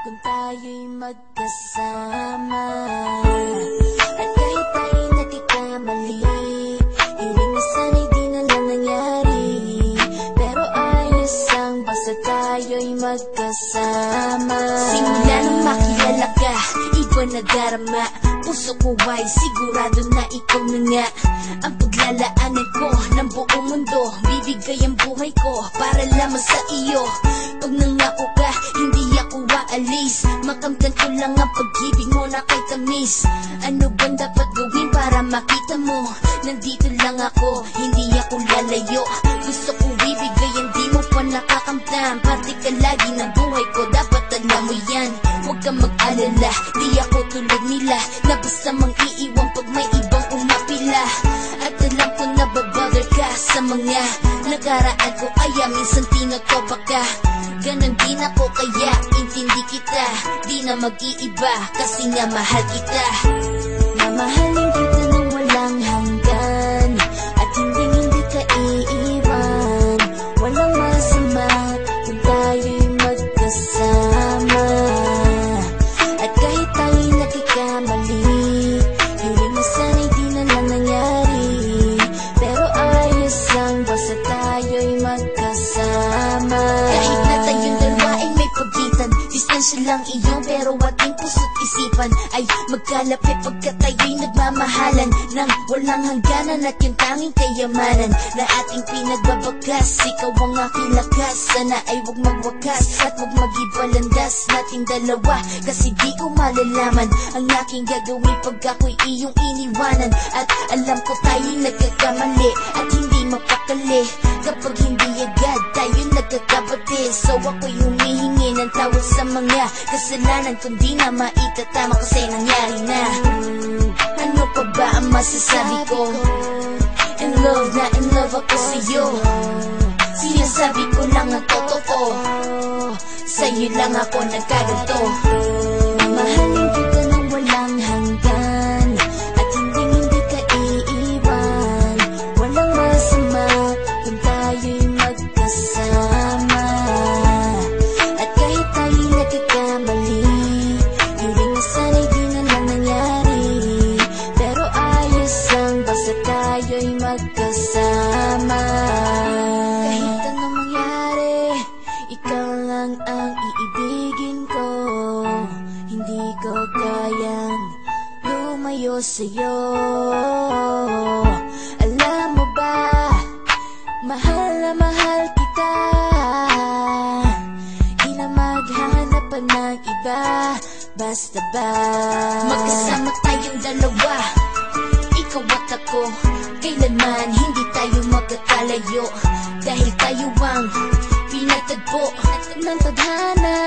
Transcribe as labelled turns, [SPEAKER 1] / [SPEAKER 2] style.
[SPEAKER 1] kung tayo'y magkasama. At kahit tayo'y nagkakamali, hiling na sana'y di na lang nangyari. Pero ayos ang basta tayo'y magkasama. Simula nang makilala ka, iba na darama. Puso ko ay sigurado na ikaw na nga ang paglalaanan ko ng buong mundo. Bibigay ang buhay ko para lamang sa iyo. Pag nangako ka, hindi ako aalis. Makamtan ko lang ang pag-ibig mo na kay tamis. Ano bang dapat gawin para makita mo? Nandito lang ako, hindi ako lalayo. Gusto ko bibigay, hindi mo pa nakakamtan. Parte ka lagi ng buhay ko, dapat alam mo yan. Huwag kang mag-alala, di ako tulad nila na basta mang iiwan pag may ibang umapila. At alam ko na babother ka sa mga nakaraan ko, kaya minsan tinotopa ka. Ganon din ako, kaya intindi kita. Di na mag-iiba kasi nga mahal kita. Mamahalin kita nang walang hanggan, at hindi ka iiwan. Walang masama kung tayo'y magkasama. At kahit tayo'y nagkakamali, hiling na sana'y di na lang nangyari. Pero ayos lang basta tayo'y magkasama. Kahit na tayong dalawa ay may pagitan, distansya lang iyon pero ating puso't isipan ay magkalapit pagkat tayo'y nagmamahalan ng walang hangganan. At yung tanging kayamanan na ating pinagbabagas, ikaw ang aking lakas. Sana ay huwag magwakas at huwag mag-ibalandas nating dalawa, kasi di ko malalaman ang aking gagawin pag ako'y iyong iniwanan. At alam ko tayo'y nagkakamali at hindi mapakali kapag hindi agad tayo'y nagkakabati. So ako'y humihingi ng tawad sa mga kasalanan kung di na maitatama kasi nangyari na. Ano pa ba ang masasabi ko? In love na in love ako sa'yo. Sinasabi ko lang ang totoo, sa'yo lang ako nagkaganto. Mamahalin kita nang walang hanggan, at hindi ka iiwan. Walang masama kung tayo'y magkasama. At kahit tayo'y nagkakamali, hiling na sana'y di na lang nangyari. Pero ayos lang basta tayo'y magkasama. Kahit anong mangyari, ikaw lang ang iibigin ko. Hindi ko kayang lumayo sa'yo. Alam mo ba, mahal na mahal kita. Di na maghanap pa ng iba, basta ba magkasama tayong dalawa, ikaw at ako. Kailanman hindi tayo magkakalayo, dahil tayo ang pinagtagpo ng tadhana.